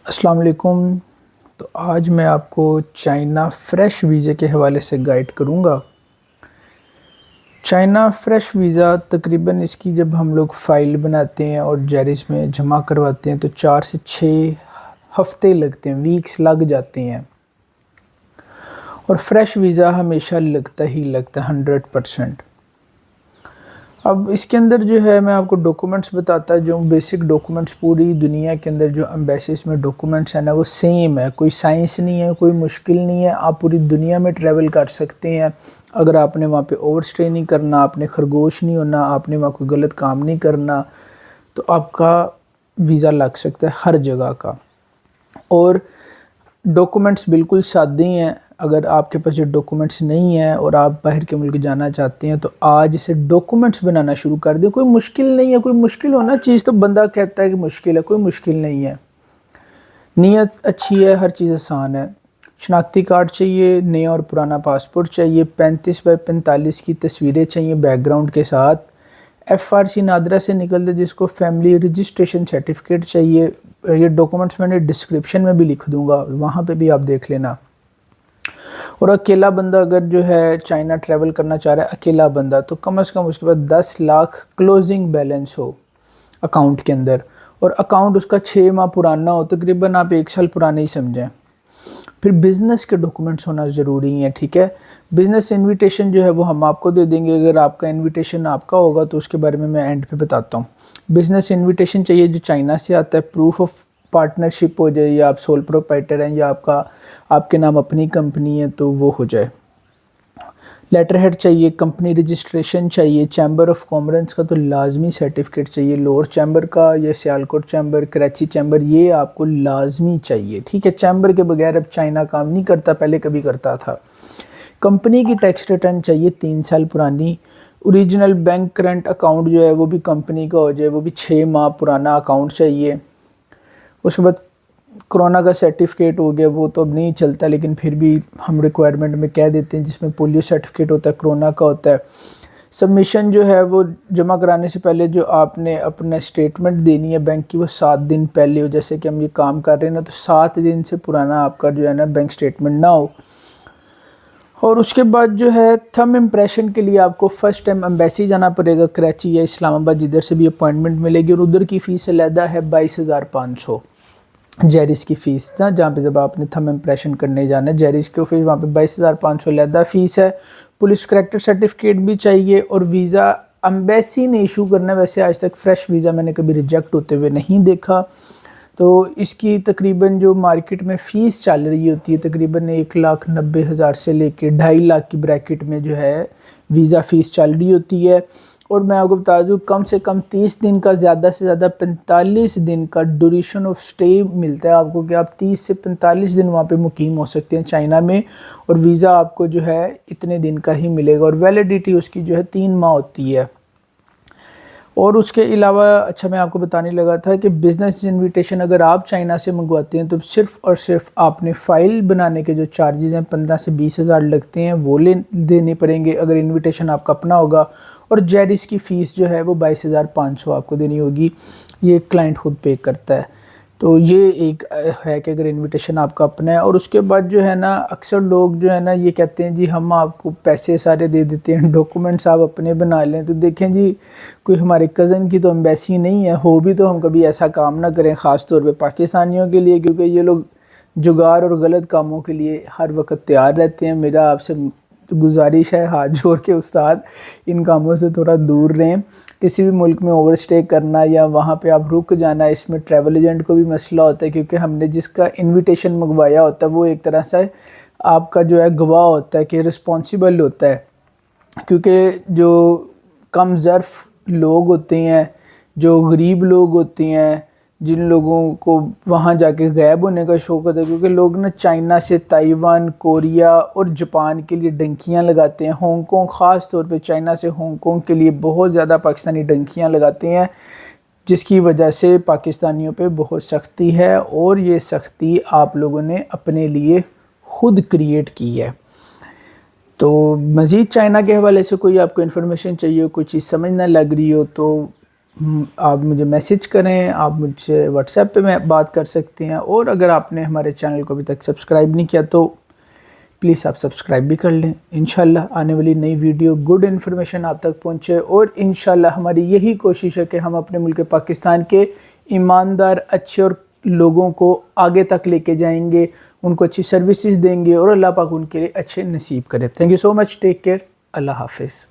السلام علیکم۔ تو آج میں آپ کو چائنا فریش ویزے کے حوالے سے گائیڈ کروں گا۔ چائنا فریش ویزا تقریباً اس کی جب ہم لوگ فائل بناتے ہیں اور جیریز میں جمع کرواتے ہیں تو 4 سے 6 ہفتے لگتے ہیں، ویکس لگ جاتے ہیں، اور فریش ویزا ہمیشہ لگتا ہی لگتا ہے 100%۔ اب اس کے اندر جو ہے میں آپ کو ڈاکومنٹس بتاتا، جو بیسک ڈاکومنٹس پوری دنیا کے اندر جو ایمبیسیز میں ڈاکومنٹس ہیں نا وہ سیم ہے، کوئی سائنس نہیں ہے، کوئی مشکل نہیں ہے، آپ پوری دنیا میں ٹریول کر سکتے ہیں۔ اگر آپ نے وہاں پہ اوور اسٹے نہیں کرنا، آپ نے خرگوش نہیں ہونا، آپ نے وہاں کوئی غلط کام نہیں کرنا، تو آپ کا ویزا لگ سکتا ہے ہر جگہ کا۔ اور ڈاکومنٹس بالکل سادے ہیں۔ اگر آپ کے پاس یہ ڈاکومنٹس نہیں ہیں اور آپ باہر کے ملک جانا چاہتے ہیں تو آج سے ڈاکومنٹس بنانا شروع کر دیں۔ کوئی مشکل نہیں ہے، کوئی مشکل ہونا چیز تو بندہ کہتا ہے کہ مشکل ہے، کوئی مشکل نہیں ہے، نیت اچھی ہے، ہر چیز آسان ہے۔ شناختی کارڈ چاہیے، نیا اور پرانا پاسپورٹ چاہیے، 35x45 کی تصویریں چاہیے بیک گراؤنڈ کے ساتھ، FRC نادرا سے نکلتے جس کو فیملی رجسٹریشن سرٹیفکیٹ چاہیے۔ یہ ڈاکومنٹس میں نے ڈسکرپشن میں بھی لکھ دوں گا، وہاں پہ بھی آپ دیکھ لینا۔ اور اکیلا بندہ اگر جو ہے چائنا ٹریول کرنا چاہ رہا ہے، اکیلا بندہ، تو کم از کم اس کے پاس 10 لاکھ کلوزنگ بیلنس ہو اکاؤنٹ کے اندر، اور اکاؤنٹ اس کا 6 ماہ پرانا ہو، تقریباً آپ 1 سال پرانے ہی سمجھیں۔ پھر بزنس کے ڈاکومنٹس ہونا ضروری ہیں، ٹھیک ہے۔ بزنس انویٹیشن جو ہے وہ ہم آپ کو دے دیں گے، اگر آپ کا انویٹیشن آپ کا ہوگا تو اس کے بارے میں اینڈ پہ بتاتا ہوں۔ بزنس انویٹیشن چاہیے جو چائنا سے آتا ہے، پروف آف پارٹنرشپ ہو جائے، یا آپ سول پروپرائٹر ہیں یا آپ کے نام اپنی کمپنی ہے تو وہ ہو جائے۔ لیٹر ہیڈ چاہیے، کمپنی رجسٹریشن چاہیے، چیمبر آف کامرس کا تو لازمی سرٹیفکیٹ چاہیے، لوور چیمبر کا یا سیالکوٹ چیمبر، کراچی چیمبر، یہ آپ کو لازمی چاہیے، ٹھیک ہے۔ چیمبر کے بغیر اب چائنا کام نہیں کرتا، پہلے کبھی کرتا تھا۔ کمپنی کی ٹیکس ریٹرن چاہیے 3 سال پرانی۔ اوریجنل بینک کرنٹ اکاؤنٹ جو ہے وہ بھی کمپنی کا ہو جائے، وہ بھی 6 ماہ پرانا اکاؤنٹ چاہیے۔ اس کے بعد کرونا کا سرٹیفکیٹ ہو گیا، وہ تو اب نہیں چلتا لیکن پھر بھی ہم ریکوائرمنٹ میں کہہ دیتے ہیں، جس میں پولیو سرٹیفکیٹ ہوتا ہے، کرونا کا ہوتا ہے۔ سبمیشن جو ہے وہ جمع کرانے سے پہلے جو آپ نے اپنا اسٹیٹمنٹ دینی ہے بینک کی، وہ 7 دن پہلے ہو، جیسے کہ ہم یہ کام کر رہے ہیں نا، تو 7 دن سے پرانا آپ کا جو ہے نا بینک اسٹیٹمنٹ نہ ہو۔ اور اس کے بعد جو ہے تھم امپریشن کے لیے آپ کو فرسٹ ٹائم ایمبیسی جانا پڑے گا، کراچی یا اسلام آباد، جدھر سے بھی اپوائنٹمنٹ ملے گی، اور ادھر کی فیس علیحدہ ہے 22,500 جیریز کی فیس نا، جہاں پہ جب آپ نے تھم امپریشن کرنے جانا ہے جیریز کی فیس، وہاں پہ 22,500 علیحدہ فیس ہے۔ پولیس کریکٹر سرٹیفکیٹ بھی چاہیے، اور ویزا ایمبیسی نے ایشو کرنا ہے۔ ویسے آج تک فریش ویزا میں نے کبھی ریجیکٹ ہوتے ہوئے نہیں دیکھا، تو اس کی تقریباً جو مارکیٹ میں فیس چل رہی ہوتی ہے تقریباً 1,90,000 سے لے کے 2.5 لاکھ کی بریکٹ میں جو ہے ویزا فیس چل رہی ہوتی ہے۔ اور میں آپ کو بتا دوں کم سے کم 30 دن کا، زیادہ سے زیادہ 45 دن کا ڈیوریشن آف سٹے ملتا ہے آپ کو، کہ آپ 30 سے 45 دن وہاں پہ مقیم ہو سکتے ہیں چائنا میں، اور ویزا آپ کو جو ہے اتنے دن کا ہی ملے گا، اور ویلیڈیٹی اس کی جو ہے 3 ماہ ہوتی ہے۔ اور اس کے علاوہ اچھا میں آپ کو بتانے لگا تھا کہ بزنس انویٹیشن اگر آپ چائنا سے منگواتے ہیں تو صرف اور صرف آپ نے فائل بنانے کے جو چارجز ہیں 15 سے 20 ہزار لگتے ہیں، وہ دینے پڑیں گے اگر انویٹیشن آپ کا اپنا ہوگا، اور جیریز کی فیس جو ہے وہ 22,500 آپ کو دینی ہوگی، یہ کلائنٹ خود پے کرتا ہے۔ تو یہ ایک ہے کہ اگر انویٹیشن آپ کا اپنا ہے۔ اور اس کے بعد جو ہے نا اکثر لوگ جو ہے نا یہ کہتے ہیں جی ہم آپ کو پیسے سارے دے دیتے ہیں، ڈاکومنٹس آپ اپنے بنا لیں، تو دیکھیں جی کوئی ہمارے کزن کی تو ایمبیسی نہیں ہے، ہو بھی تو ہم کبھی ایسا کام نہ کریں، خاص طور پہ پاکستانیوں کے لیے، کیونکہ یہ لوگ جگار اور غلط کاموں کے لیے ہر وقت تیار رہتے ہیں۔ میرا آپ سے گزارش ہے ہاتھ جوڑ کے استاد، ان کاموں سے تھوڑا دور رہیں۔ کسی بھی ملک میں اوور اسٹے کرنا یا وہاں پہ آپ رک جانا، اس میں ٹریول ایجنٹ کو بھی مسئلہ ہوتا ہے، کیونکہ ہم نے جس کا انویٹیشن منگوایا ہوتا ہے وہ ایک طرح سے آپ کا جو ہے گواہ ہوتا ہے کہ رسپانسیبل ہوتا ہے، کیونکہ جو کم ظرف لوگ ہوتے ہیں، جو غریب لوگ ہوتے ہیں، جن لوگوں کو وہاں جا کے غائب ہونے کا شوق ہوتا ہے، کیونکہ لوگ نا چائنا سے تائیوان، کوریا اور جاپان کے لیے ڈنکیاں لگاتے ہیں، ہانگ کانگ خاص طور پہ چائنا سے ہانگ کانگ کے لیے بہت زیادہ پاکستانی ڈنکیاں لگاتے ہیں، جس کی وجہ سے پاکستانیوں پہ بہت سختی ہے، اور یہ سختی آپ لوگوں نے اپنے لیے خود کریٹ کی ہے۔ تو مزید چائنا کے حوالے سے کوئی آپ کو انفارمیشن چاہیے ہو، کوئی چیز سمجھ نہ لگ رہی ہو، تو آپ مجھے میسیج کریں، آپ مجھ سے واٹس ایپ پہ میں بات کر سکتے ہیں، اور اگر آپ نے ہمارے چینل کو ابھی تک سبسکرائب نہیں کیا تو پلیز آپ سبسکرائب بھی کر لیں۔ انشاءاللہ آنے والی نئی ویڈیو گڈ انفارمیشن آپ تک پہنچے، اور انشاءاللہ ہماری یہی کوشش ہے کہ ہم اپنے ملک پاکستان کے ایماندار اچھے اور لوگوں کو آگے تک لے کے جائیں گے، ان کو اچھی سروسز دیں گے، اور اللہ پاک ان کے لیے اچھے نصیب کرے۔ Thank you so much, take care, Allah حافظ۔